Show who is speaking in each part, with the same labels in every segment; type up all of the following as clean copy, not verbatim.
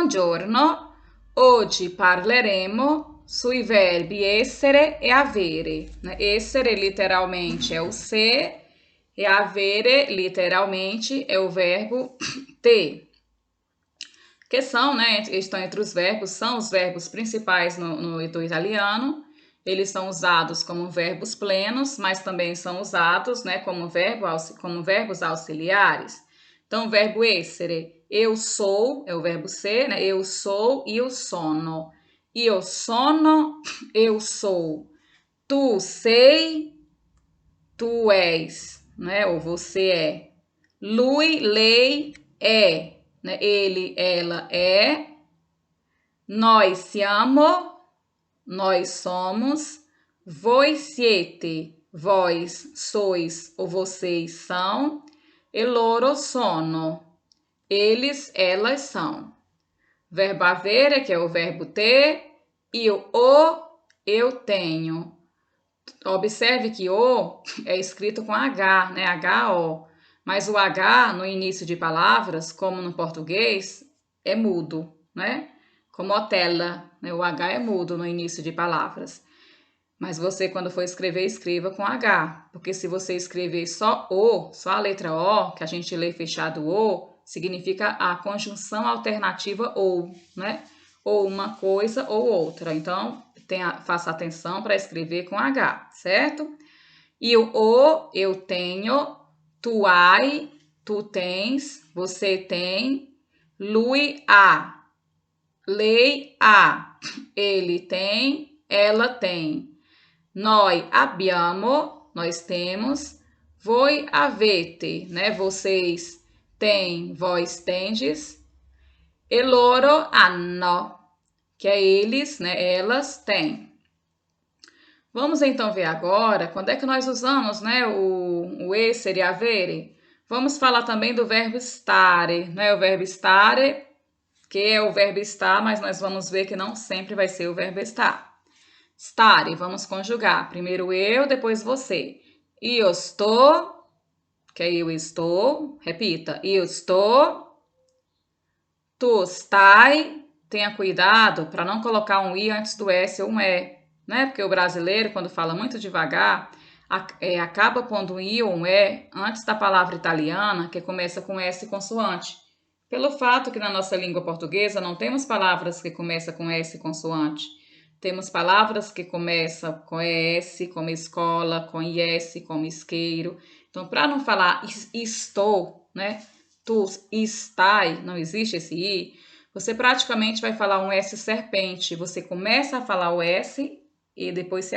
Speaker 1: Buongiorno, oggi parleremo sui verbi essere e avere. Essere literalmente é o ser e avere literalmente é o verbo ter. Que são, estão entre os verbos, são os verbos principais do italiano. Eles são usados como verbos plenos, mas também são usados, como verbos auxiliares. Então, o verbo essere, eu sou, é o verbo ser, eu sou e eu sono. Io sono, eu sou. Tu sei, tu és, ou você é. Lui, lei, é, ele, ela é. Nós siamo, nós somos. Voi siete, vós sois ou vocês são. E loro sono, eles, elas são. Verbo avere, que é o verbo ter, e o eu tenho. Observe que o é escrito com H, H-O. Mas o H no início de palavras, como no português, é mudo, Como otella, o H é mudo no início de palavras. Mas você, quando for escrever, escreva com H. Porque se você escrever só O, só a letra O, que a gente lê fechado O, significa a conjunção alternativa ou, Ou uma coisa ou outra. Então, faça atenção para escrever com H, certo? E o, eu tenho, tu hai, tu tens, você tem, lui ha, lei ha, ele tem, ela tem. Noi abbiamo, nós temos. Voi avete, vocês têm, vós tendes. E loro hanno, que é eles, elas têm. Vamos então ver agora quando é que nós usamos, o essere e avere. Vamos falar também do verbo stare, O verbo stare, que é o verbo estar, mas nós vamos ver que não sempre vai ser o verbo estar. Stare, vamos conjugar. Primeiro eu, depois você. Io sto, que é eu estou. Repita, io sto. Tu stai. Tenha cuidado para não colocar um i antes do s ou um e, Porque o brasileiro, quando fala muito devagar, acaba pondo um i ou um e antes da palavra italiana, que começa com s consoante. Pelo fato que na nossa língua portuguesa não temos palavras que começam com s consoante. Temos palavras que começam com ES, como escola, com IS, como isqueiro. Então, para não falar estou, Tu estai, não existe esse I, você praticamente vai falar um S serpente. Você começa a falar o S e depois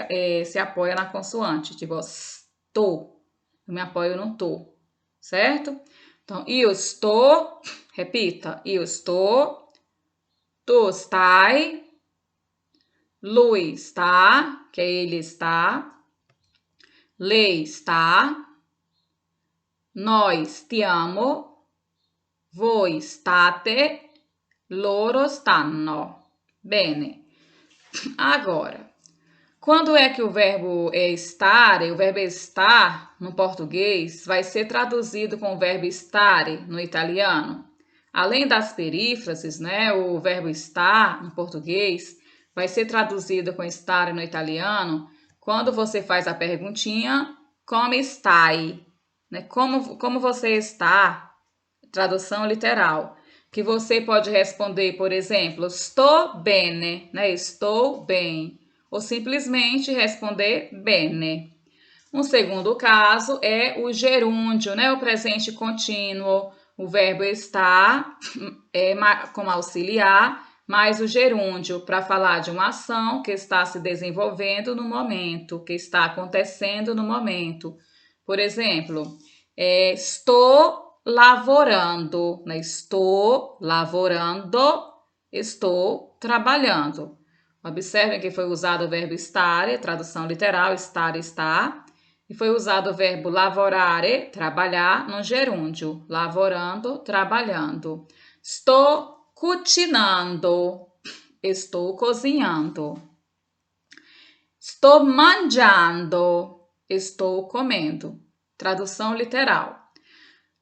Speaker 1: se apoia na consoante. Tipo, estou. Eu me apoio no tô, certo? Então, eu estou, repita, eu estou, tu stai, lui está, que é ele está. Lei está. Noi stiamo. Voi state. Loro stanno. Bene. Agora, quando é que o verbo stare, o verbo estar no português, vai ser traduzido com o verbo stare no italiano? Além das perífrases, o verbo estar no português vai ser traduzido com stare no italiano quando você faz a perguntinha, come stai? Como você está? Tradução literal. Que você pode responder, por exemplo, sto bene, Estou bem. Ou simplesmente responder bene. Um segundo caso é o gerúndio, O presente contínuo. O verbo estar é como auxiliar, mais o gerúndio para falar de uma ação que está se desenvolvendo no momento, que está acontecendo no momento. Por exemplo, estou lavorando, Estou lavorando, estou trabalhando. Observem que foi usado o verbo stare, tradução literal, estar, estar. E foi usado o verbo lavorare, trabalhar, no gerúndio. Lavorando, trabalhando. Estou cucinando. Estou cozinhando. Estou mangiando. Estou comendo. Tradução literal.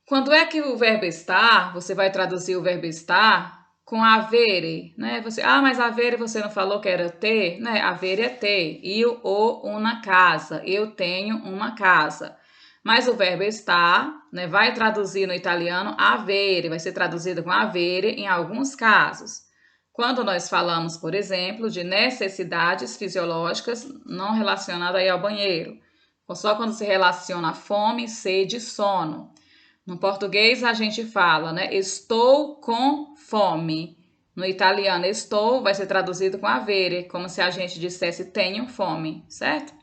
Speaker 1: Quando é que o verbo estar, você vai traduzir o verbo estar com avere, né? Mas avere você não falou que era ter, né? Avere é ter. Eu ho uma casa. Eu tenho uma casa. Mas o verbo estar, né, vai traduzir no italiano avere, vai ser traduzido com avere em alguns casos. Quando nós falamos, por exemplo, de necessidades fisiológicas não relacionadas aí ao banheiro, ou só quando se relaciona a fome, sede e sono. No português a gente fala, né? Estou com fome. No italiano, estou vai ser traduzido com avere, como se a gente dissesse tenho fome, certo?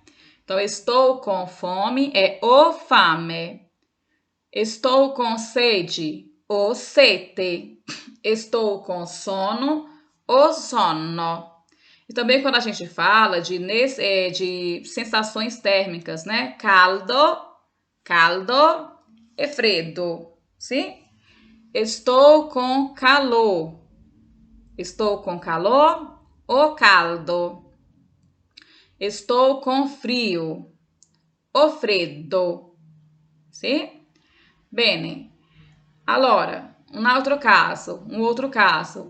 Speaker 1: Então, estou com fome é o fame. Estou com sede, o sete. Estou com sono, o sonno. E também quando a gente fala de sensações térmicas, né? Caldo, caldo e freddo, sim? Estou com calor. Estou com calor o caldo. Estou com frio o freddo, sim? Bene. Allora, um outro caso,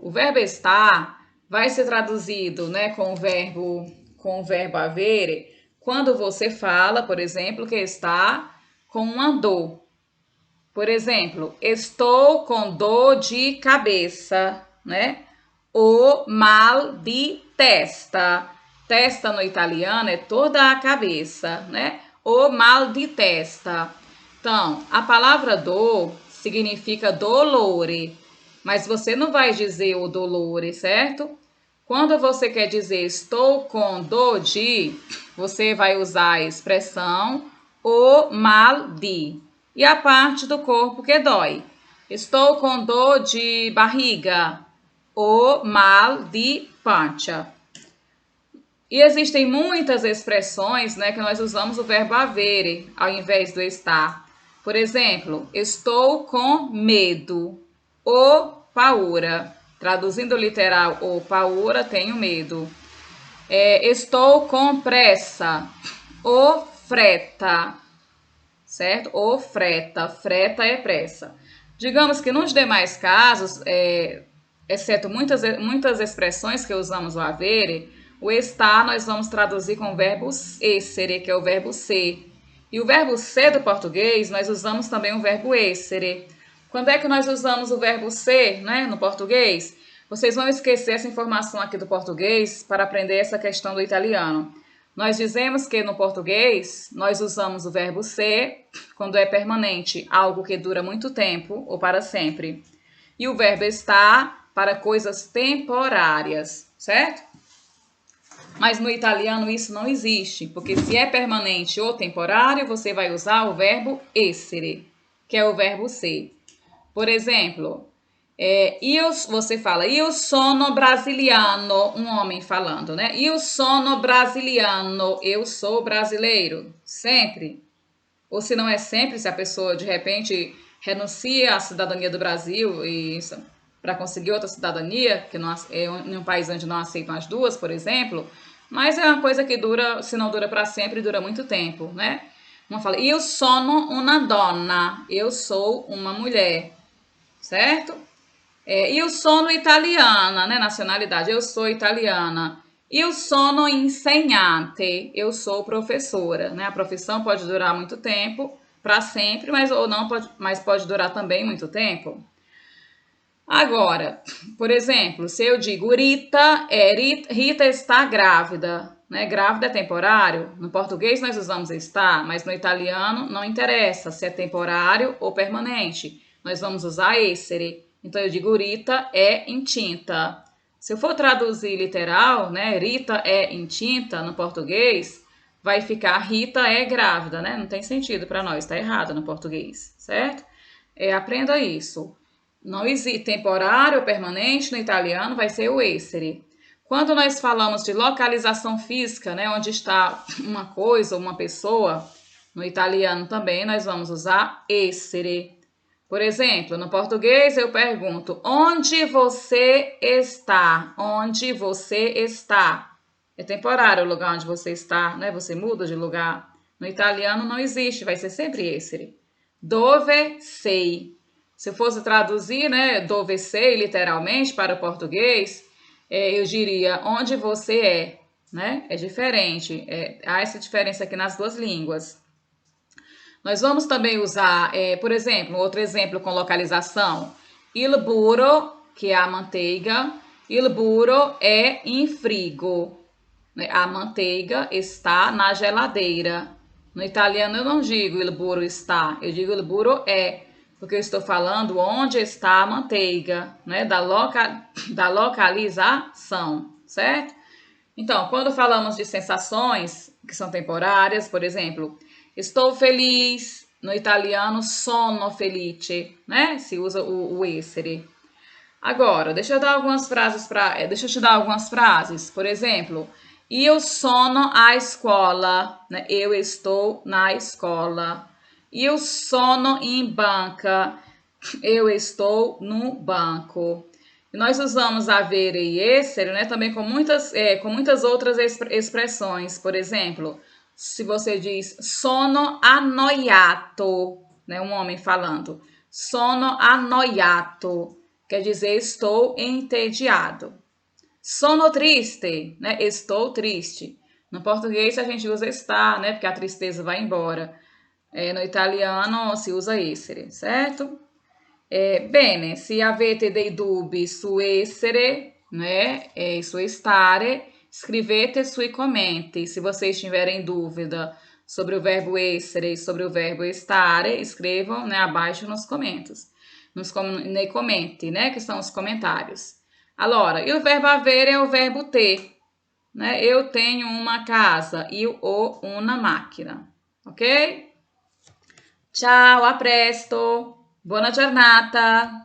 Speaker 1: o verbo estar vai ser traduzido, né, com o verbo avere, quando você fala, por exemplo, que está com uma dor. Por exemplo, estou com dor de cabeça, né? O mal de testa. Testa no italiano é toda a cabeça, né? O mal de testa. Então, a palavra dor significa dolore, mas você não vai dizer o dolore, certo? Quando você quer dizer estou com dor de, você vai usar a expressão o mal de. E a parte do corpo que dói. Estou com dor de barriga. O mal de pancia. E existem muitas expressões, né, que nós usamos o verbo avere ao invés do estar. Por exemplo, estou com medo. O paura. Traduzindo literal, o paura, tenho medo. Estou com pressa. O freta. Certo? Ou freta. Freta é pressa. Digamos que nos demais casos, exceto muitas expressões que usamos o avere, o estar nós vamos traduzir com o verbo essere, que é o verbo ser. E o verbo ser do português, nós usamos também o verbo essere. Quando é que nós usamos o verbo ser, né, no português? Vocês vão esquecer essa informação aqui do português para aprender essa questão do italiano. Nós dizemos que no português nós usamos o verbo ser quando é permanente, algo que dura muito tempo ou para sempre. E o verbo estar para coisas temporárias, certo? Mas no italiano isso não existe, porque se é permanente ou temporário, você vai usar o verbo essere, que é o verbo ser. Por exemplo, você fala, io sono brasiliano, um homem falando, né? Io sono brasiliano, eu sou brasileiro, sempre. Ou se não é sempre, se a pessoa de repente renuncia à cidadania do Brasil e para conseguir outra cidadania, que não, é em um país onde não aceitam as duas, por exemplo, mas é uma coisa que dura, se não dura para sempre, dura muito tempo, né? Uma fala, io sono una donna, eu sou uma mulher, certo? Io sono italiana, né? Nacionalidade, eu sou italiana. Io sono insegnante, eu sou professora, né? A profissão pode durar muito tempo, para sempre, mas pode durar também muito tempo. Agora, por exemplo, se eu digo Rita está grávida, né? Grávida é temporário. No português nós usamos estar, mas no italiano não interessa se é temporário ou permanente. Nós vamos usar essere. Então eu digo Rita é intinta. Se eu for traduzir literal, né? Rita é intinta no português, vai ficar Rita é grávida, né? Não tem sentido para nós, está errado no português, certo? Aprenda isso. Não existe temporário ou permanente no italiano, vai ser o essere. Quando nós falamos de localização física, né, onde está uma coisa ou uma pessoa, no italiano também nós vamos usar essere. Por exemplo, no português eu pergunto, onde você está? Onde você está? É temporário o lugar onde você está, né? Você muda de lugar. No italiano não existe, vai ser sempre essere. Dove sei? Se eu fosse traduzir, né, dove sei, literalmente, para o português, eu diria onde você é, né? É diferente. Há essa diferença aqui nas duas línguas. Nós vamos também usar, por exemplo, outro exemplo com localização. Il burro, que é a manteiga. Il burro é in frigo. A manteiga está na geladeira. No italiano eu não digo il burro está, eu digo il burro é, porque eu estou falando onde está a manteiga, né? Da localização, certo? Então, quando falamos de sensações que são temporárias, por exemplo, estou feliz, no italiano sono felice, né? Se usa o essere. Agora, deixa eu te dar algumas frases. Por exemplo, io sono a escola, né? Eu estou na escola. Io sono in banca, eu estou no banco. E nós usamos avere e essere, né, também com muitas outras expressões. Por exemplo, se você diz sono annoiato, né, um homem falando, sono annoiato, quer dizer estou entediado. Sono triste, né, estou triste. No português a gente usa estar, né, porque a tristeza vai embora. No italiano si usa essere, certo? Bene, se avete dei dubbi su essere, né, e su stare, scrivete sui commenti. Se vocês tiverem dúvida sobre o verbo essere e sobre o verbo stare, escrevam, né, abaixo nos comentários. Nei commenti, né, que são os comentários. Allora, il verbo avere é o verbo ter, né? Eu tenho uma casa, io ho una macchina, ok? Ciao, a presto, buona giornata!